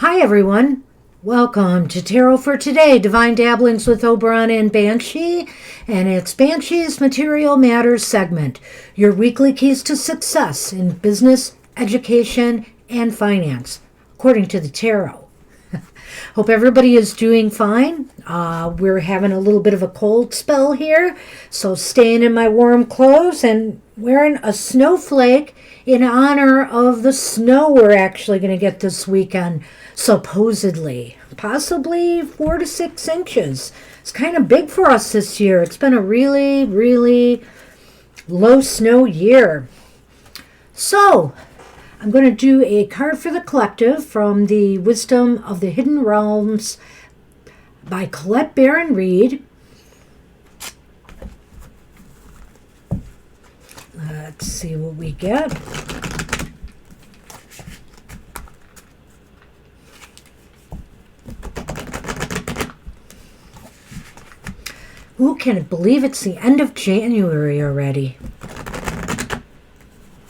Hi everyone, welcome to Tarot for Today, Divine Dabblings with Oberon and Banshee, and it's Banshee's Material Matters segment, your weekly keys to success in business, education, and finance, according to the tarot. Hope everybody is doing fine. We're having a little bit of a cold spell here, so staying in my warm clothes and wearing a snowflake in honor of the snow we're actually going to get this weekend, supposedly. Possibly 4 to 6 inches. It's kind of big for us this year. It's been a really, really low snow year. So, I'm going to do a card for the collective from the Wisdom of the Hidden Realms by Colette Baron Reed. Let's see what we get. Who can believe it's the end of January already?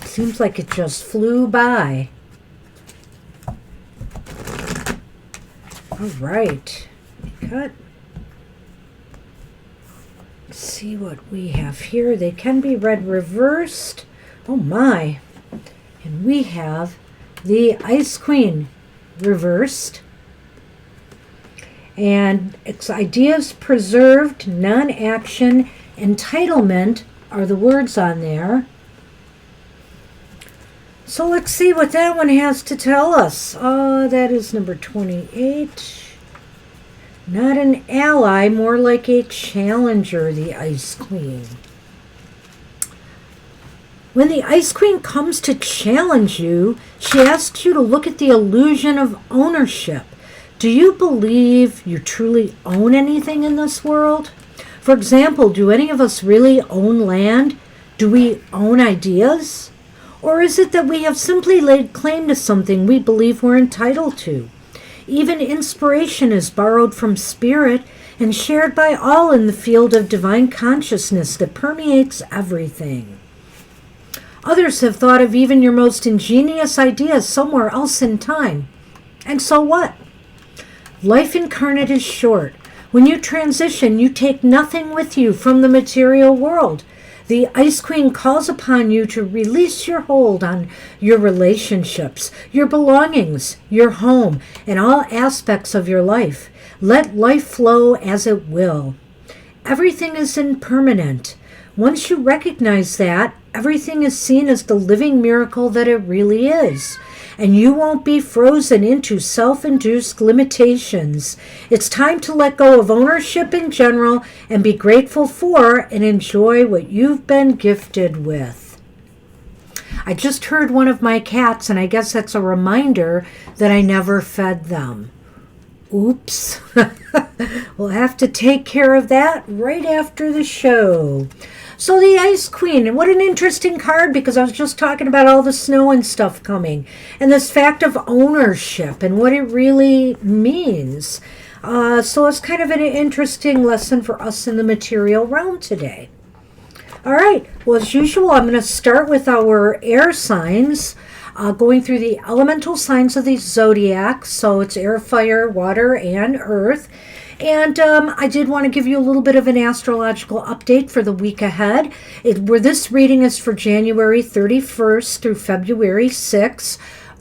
Seems like it just flew by. All right. Cut. Let's see what we have here. They can be read reversed. Oh my. And we have the Ice Queen reversed. And it's ideas preserved, non-action, entitlement are the words on there. So let's see what that one has to tell us. That is number 28. Not an ally, more like a challenger, the Ice Queen. When the Ice Queen comes to challenge you, she asks you to look at the illusion of ownership. Do you believe you truly own anything in this world? For example, do any of us really own land? Do we own ideas? Or is it that we have simply laid claim to something we believe we're entitled to? Even inspiration is borrowed from spirit and shared by all in the field of divine consciousness that permeates everything. Others have thought of even your most ingenious ideas somewhere else in time. And so what? Life incarnate is short. When you transition, you take nothing with you from the material world. The Ice Queen calls upon you to release your hold on your relationships, your belongings, your home, and all aspects of your life. Let life flow as it will. Everything is impermanent. Once you recognize that, everything is seen as the living miracle that it really is. And you won't be frozen into self-induced limitations. It's time to let go of ownership in general and be grateful for and enjoy what you've been gifted with. I just heard one of my cats, and I guess that's a reminder that I never fed them. Oops. We'll have to take care of that right after the show. So the Ice Queen, and what an interesting card, because I was just talking about all the snow and stuff coming, and this fact of ownership and what it really means. So it's kind of an interesting lesson for us in the material realm today. All right, well, as usual, I'm going to start with our air signs, going through the elemental signs of the Zodiac. So it's air, fire, water, and earth. And I did want to give you a little bit of an astrological update for the week ahead, where this reading is for January 31st through February 6th.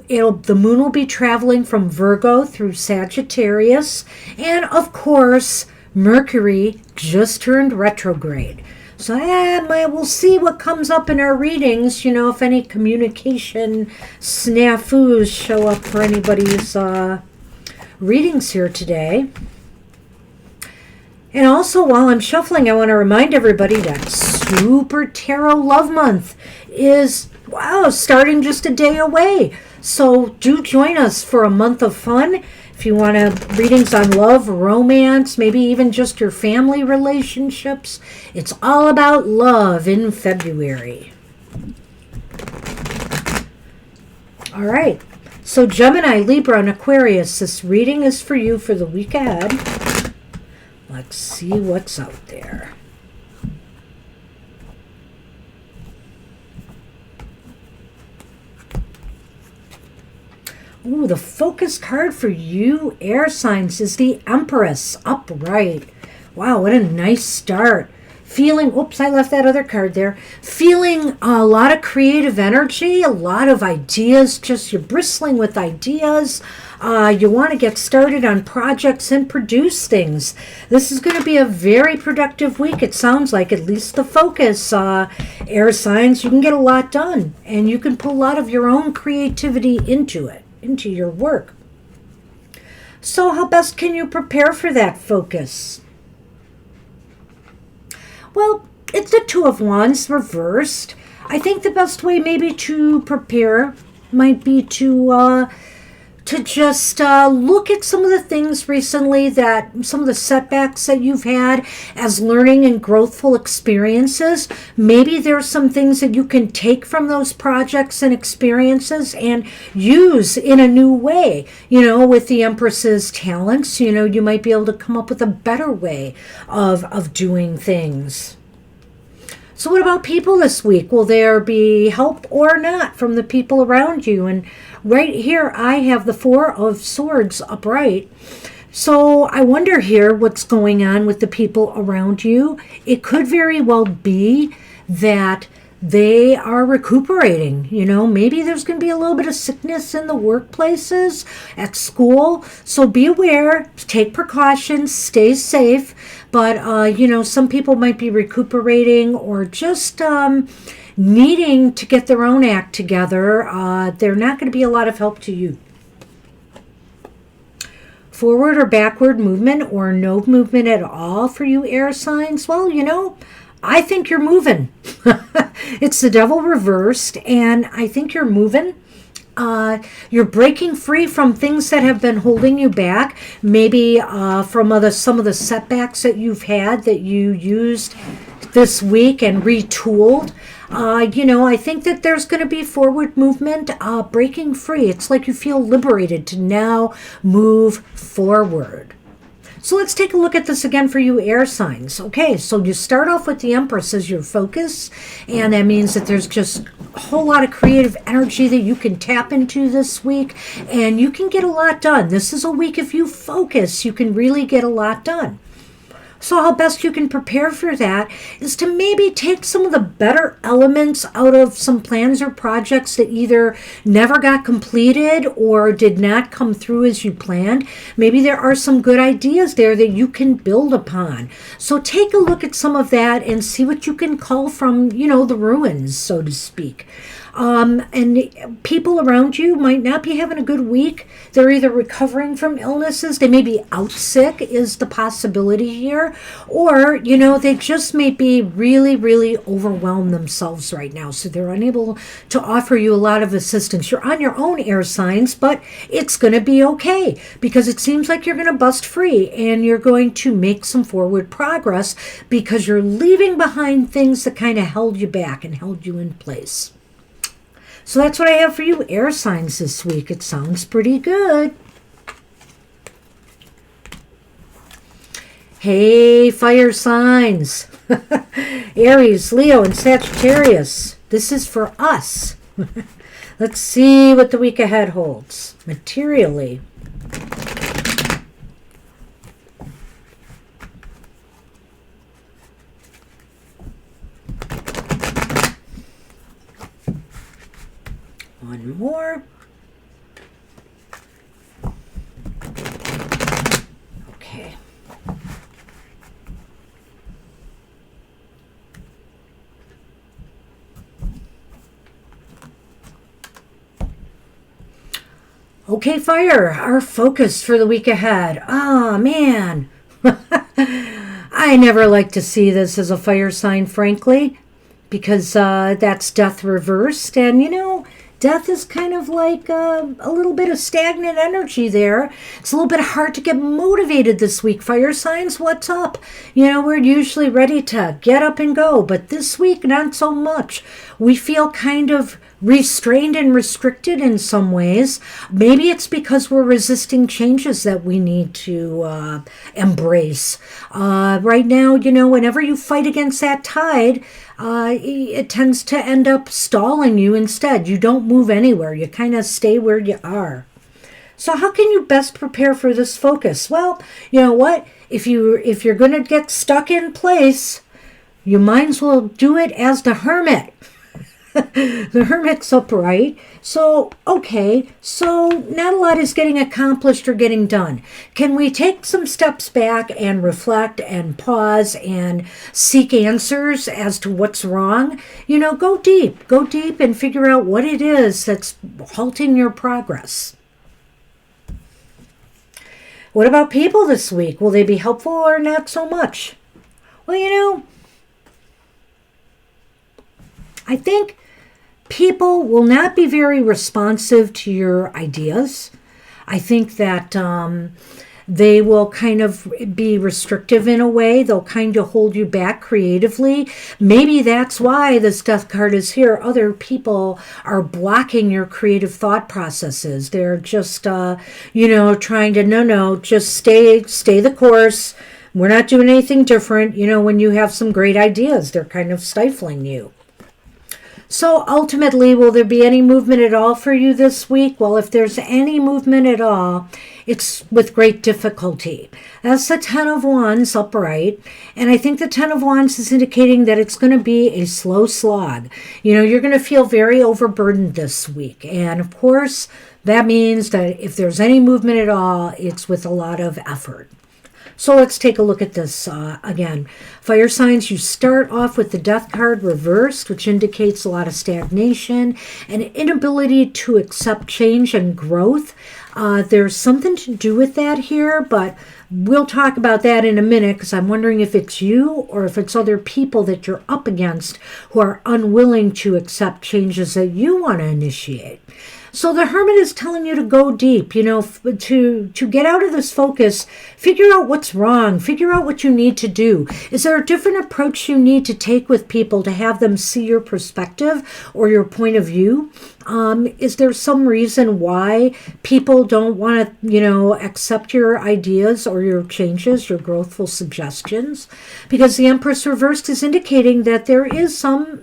The moon will be traveling from Virgo through Sagittarius. And, of course, Mercury just turned retrograde. So we'll see what comes up in our readings, if any communication snafus show up for anybody's readings here today. And also, while I'm shuffling, I want to remind everybody that Super Tarot Love Month is, starting just a day away. So do join us for a month of fun. If you want readings on love, romance, maybe even just your family relationships, it's all about love in February. All right. So Gemini, Libra, and Aquarius, this reading is for you for the week ahead. Let's see what's out there. Ooh, the focus card for you, air signs, is the Empress, upright. Wow, what a nice start. Feeling, oops, I left that other card there. Feeling a lot of creative energy, a lot of ideas, just you're bristling with ideas. You want to get started on projects and produce things. This is going to be a very productive week, it sounds like, at least the focus. Air signs, you can get a lot done, and you can put a lot of your own creativity into it, into your work. So how best can you prepare for that focus? Well, it's the Two of Wands reversed. I think the best way maybe to prepare might be to just look at some of the things recently, that some of the setbacks that you've had as learning and growthful experiences. Maybe there's some things that you can take from those projects and experiences and use in a new way. With the Empress's talents, you might be able to come up with a better way of doing things. So what about people this week? Will there be help or not from the people around you? And right here, I have the Four of Swords upright. So I wonder here what's going on with the people around you. It could very well be that they are recuperating. Maybe there's going to be a little bit of sickness in the workplaces, at school. So be aware, take precautions, stay safe. But, some people might be recuperating or just needing to get their own act together. They're not going to be a lot of help to you. Forward or backward movement, or no movement at all for you air signs? Well, I think you're moving. It's the Devil reversed, and I think you're moving. You're breaking free from things that have been holding you back, maybe from some of the setbacks that you've had that you used this week and retooled. I think that there's going to be forward movement, breaking free. It's like you feel liberated to now move forward. So let's take a look at this again for you air signs. Okay, so you start off with the Empress as your focus, and that means that there's just a whole lot of creative energy that you can tap into this week, and you can get a lot done. This is a week, if you focus, you can really get a lot done. So how best you can prepare for that is to maybe take some of the better elements out of some plans or projects that either never got completed or did not come through as you planned. Maybe there are some good ideas there that you can build upon. So take a look at some of that and see what you can call from, the ruins, so to speak. And people around you might not be having a good week. They're either recovering from illnesses, they may be out sick is the possibility here, or, they just may be really, really overwhelmed themselves right now. So they're unable to offer you a lot of assistance. You're on your own air signs, but it's going to be okay because it seems like you're going to bust free and you're going to make some forward progress because you're leaving behind things that kind of held you back and held you in place. So that's what I have for you air signs this week. It sounds pretty good. Hey, fire signs. Aries, Leo, and Sagittarius. This is for us. Let's see what the week ahead holds materially. One more. Okay. Okay, fire, our focus for the week ahead. Ah, man. I never like to see this as a fire sign, frankly, because that's death reversed. And, death is kind of like a little bit of stagnant energy there. It's a little bit hard to get motivated this week. Fire signs, what's up? We're usually ready to get up and go, but this week, not so much. We feel kind of restrained and restricted in some ways. Maybe it's because we're resisting changes that we need to embrace. Right now, whenever you fight against that tide, it tends to end up stalling you instead. You don't move anywhere. You kind of stay where you are. So how can you best prepare for this focus? Well, you know what? If you're going to get stuck in place, you might as well do it as the hermit. The hermit's upright. So, okay, so not a lot is getting accomplished or getting done. Can we take some steps back and reflect and pause and seek answers as to what's wrong? Go deep and figure out what it is that's halting your progress. What about people this week? Will they be helpful or not so much? Well, I think people will not be very responsive to your ideas. I think that they will kind of be restrictive in a way. They'll kind of hold you back creatively. Maybe that's why this death card is here. Other people are blocking your creative thought processes. They're just, trying to, no, just stay the course. We're not doing anything different. When you have some great ideas, they're kind of stifling you. So ultimately, will there be any movement at all for you this week? Well, if there's any movement at all, it's with great difficulty. That's the Ten of Wands upright. And I think the Ten of Wands is indicating that it's going to be a slow slog. You're going to feel very overburdened this week. And of course, that means that if there's any movement at all, it's with a lot of effort. So let's take a look at this again. Fire signs, you start off with the death card reversed, which indicates a lot of stagnation and inability to accept change and growth. There's something to do with that here, but we'll talk about that in a minute because I'm wondering if it's you or if it's other people that you're up against who are unwilling to accept changes that you want to initiate. So the hermit is telling you to go deep, to get out of this focus, figure out what's wrong, figure out what you need to do. Is there a different approach you need to take with people to have them see your perspective or your point of view? Is there some reason why people don't want to, accept your ideas or your changes, your growthful suggestions? Because the Empress reversed is indicating that there is some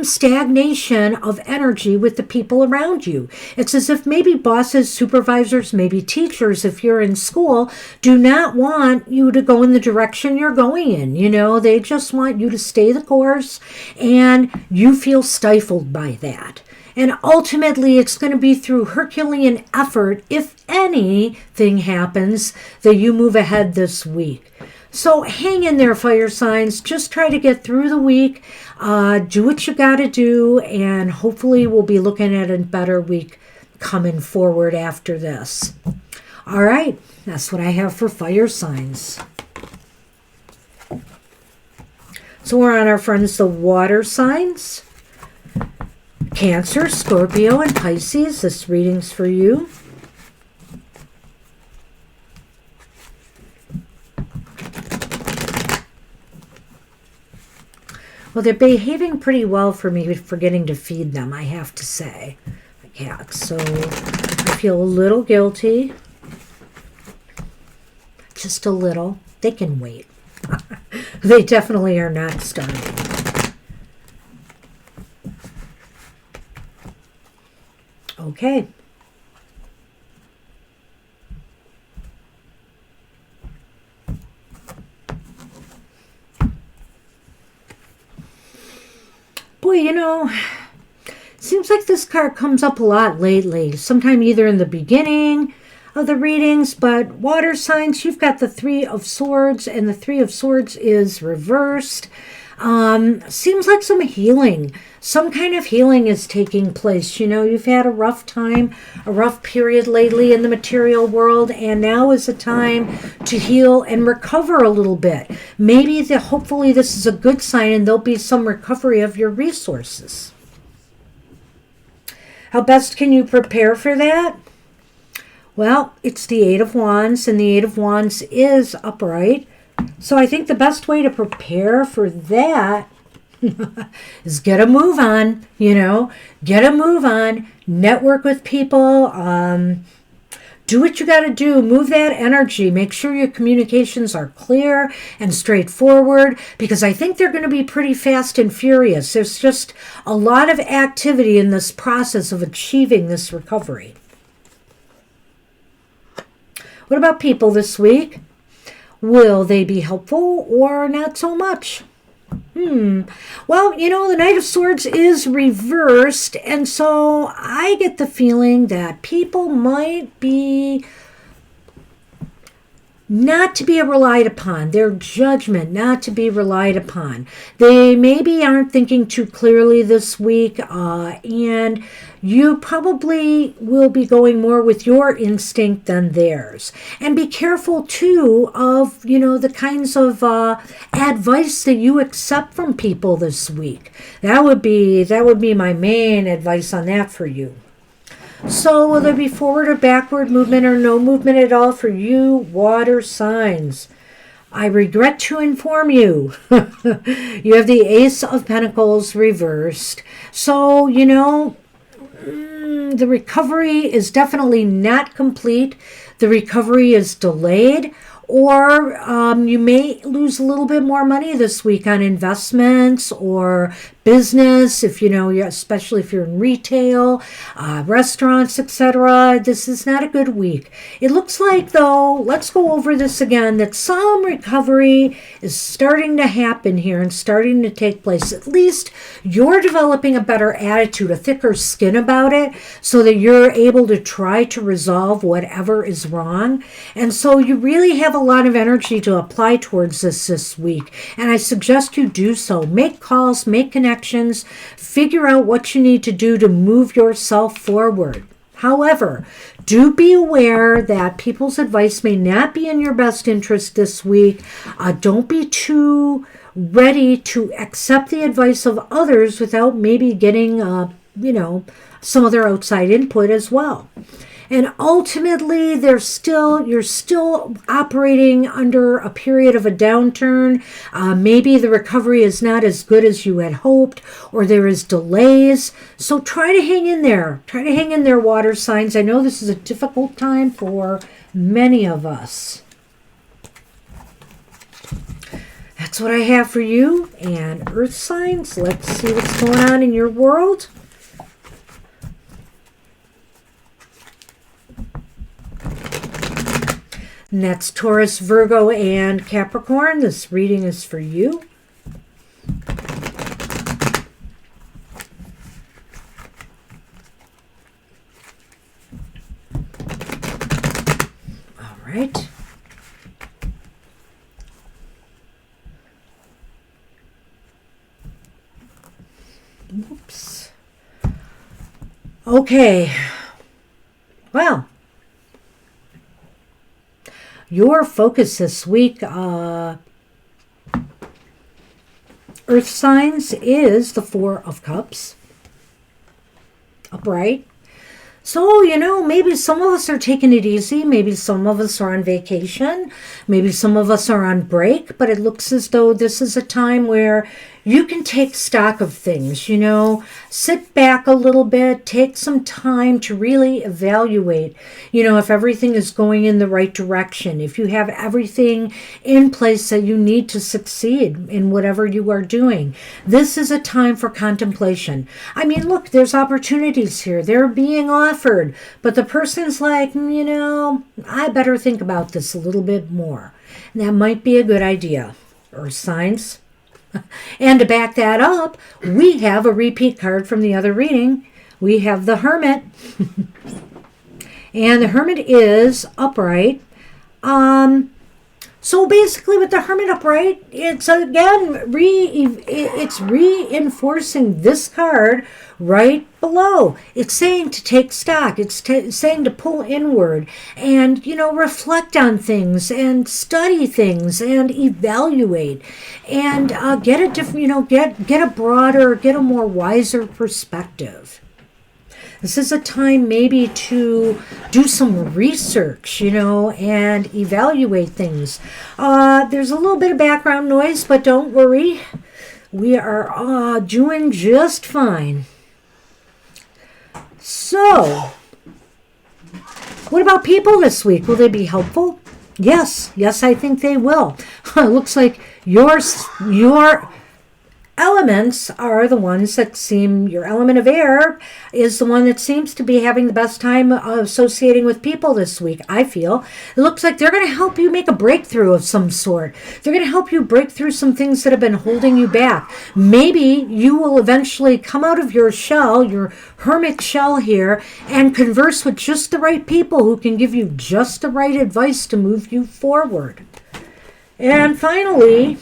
stagnation of energy with the people around you. It's as if maybe bosses, supervisors, maybe teachers, if you're in school, do not want you to go in the direction you're going in. They just want you to stay the course, and you feel stifled by that. And ultimately, it's going to be through Herculean effort, if anything happens, that you move ahead this week. So hang in there, fire signs. Just try to get through the week. Do what you got to do, and hopefully we'll be looking at a better week coming forward after this. All right, that's what I have for fire signs. So we're on our friends, the water signs. Cancer, Scorpio, and Pisces. This reading's for you. Well, they're behaving pretty well for me forgetting to feed them, I have to say. The cats. So I feel a little guilty. Just a little. They can wait. They definitely are not starving. Okay. Boy, seems like this card comes up a lot lately. Sometime either in the beginning of the readings, but water signs, you've got the Three of Swords, and the Three of Swords is reversed. Seems like some healing. Some kind of healing is taking place. You've had a rough time, a rough period lately in the material world, and now is the time to heal and recover a little bit. Hopefully this is a good sign and there'll be some recovery of your resources. How best can you prepare for that? Well, it's the Eight of Wands, and the Eight of Wands is upright. So I think the best way to prepare for that is get a move on, get a move on, network with people, do what you got to do, move that energy, make sure your communications are clear and straightforward, because I think they're going to be pretty fast and furious. There's just a lot of activity in this process of achieving this recovery. What about people this week? Will they be helpful or not so much? Well, the Knight of Swords is reversed, and so I get the feeling that people might be not to be relied upon, their judgment not to be relied upon. They maybe aren't thinking too clearly this week, and you probably will be going more with your instinct than theirs. And be careful too of, the kinds of advice that you accept from people this week. That would be my main advice on that for you. So will there be forward or backward movement or no movement at all for you water signs? I regret to inform you. You have the Ace of Pentacles reversed. So, the recovery is definitely not complete. The recovery is delayed. Or you may lose a little bit more money this week on investments or business, especially if you're in retail, restaurants, etc. This is not a good week. It looks like, though, let's go over this again, that some recovery is starting to happen here and starting to take place. At least you're developing a better attitude, a thicker skin about it, so that you're able to try to resolve whatever is wrong. And so you really have a lot of energy to apply towards this week. And I suggest you do so. Make calls, make connections, figure out what you need to do to move yourself forward. However, do be aware that people's advice may not be in your best interest this week. Don't be too ready to accept the advice of others without maybe getting, some of their outside input as well. And ultimately, you're still operating under a period of a downturn. Maybe the recovery is not as good as you had hoped, or there is delays. So try to hang in there. Try to hang in there, water signs. I know this is a difficult time for many of us. That's what I have for you. And earth signs, let's see what's going on in your world. And that's Taurus, Virgo, and Capricorn. This reading is for you. All right. Oops. Okay. Well, your focus this week, Earth signs, is the Four of Cups. Upright. So, maybe some of us are taking it easy. Maybe some of us are on vacation. Maybe some of us are on break. But it looks as though this is a time where you can take stock of things, sit back a little bit, take some time to really evaluate, if everything is going in the right direction, if you have everything in place that you need to succeed in whatever you are doing. This is a time for contemplation. I mean, look, there's opportunities here. They're being offered, but the person's like, I better think about this a little bit more. And that might be a good idea. Earth signs. And to back that up, we have a repeat card from the other reading. We have the Hermit. And the Hermit is upright. So basically with the Hermit upright, it's again, it's reinforcing this card right below. It's saying to take stock. It's saying to pull inward and, reflect on things and study things and evaluate and get a different, get a broader, get a more wiser perspective. This is a time maybe to do some research, and evaluate things. There's a little bit of background noise, but don't worry. We are doing just fine. So, what about people this week? Will they be helpful? Yes, I think they will. It looks like your elements are the ones that seem, your element of air is the one that seems to be having the best time associating with people this week, I feel. It looks like they're going to help you make a breakthrough of some sort. They're going to help you break through some things that have been holding you back. Maybe you will eventually come out of your shell, your hermit shell here, and converse with just the right people who can give you just the right advice to move you forward. And finally,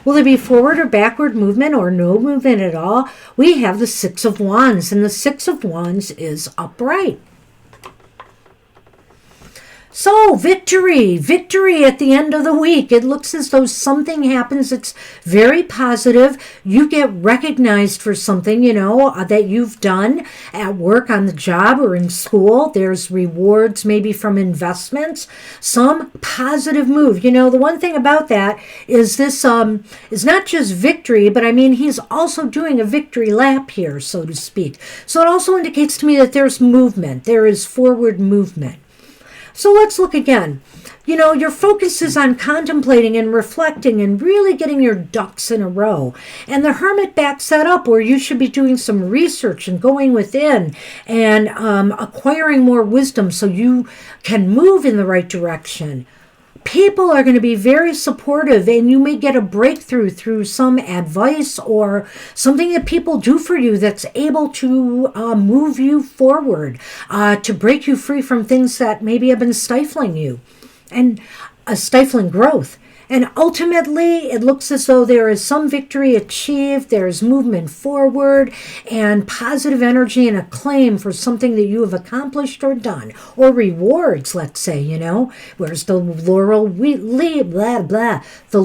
will there be forward or backward movement or no movement at all? We have the Six of Wands, and the Six of Wands is upright. So, victory at the end of the week. It looks as though something happens that's very positive. You get recognized for something, that you've done at work, on the job, or in school. There's rewards maybe from investments. Some positive move. The one thing about that is this is not just victory, but he's also doing a victory lap here, so to speak. So it also indicates to me that there's movement. There is forward movement. So let's look again. Your focus is on contemplating and reflecting and really getting your ducks in a row. And the Hermit backs that up, where you should be doing some research and going within and acquiring more wisdom so you can move in the right direction. People are going to be very supportive, and you may get a breakthrough through some advice or something that people do for you that's able to move you forward, to break you free from things that maybe have been stifling you and stifling growth. And ultimately, it looks as though there is some victory achieved. There's movement forward and positive energy and acclaim for something that you have accomplished or done. Or rewards, let's say, Where's the laurel blah, blah. The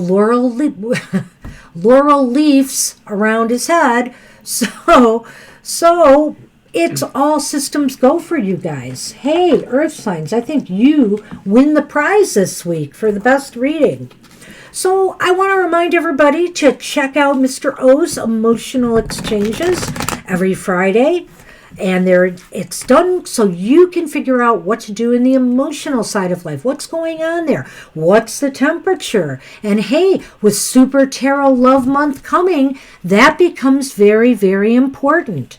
laurel leaves around his head. So it's all systems go for you guys. Hey, Earth signs, I think you win the prize this week for the best reading. So I want to remind everybody to check out Mr. O's Emotional Exchanges every Friday. And it's done so you can figure out what to do in the emotional side of life. What's going on there? What's the temperature? And hey, with Super Tarot Love Month coming, that becomes very, very important.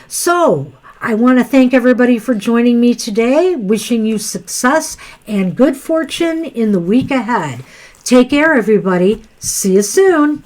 So I want to thank everybody for joining me today. Wishing you success and good fortune in the week ahead. Take care, everybody. See you soon.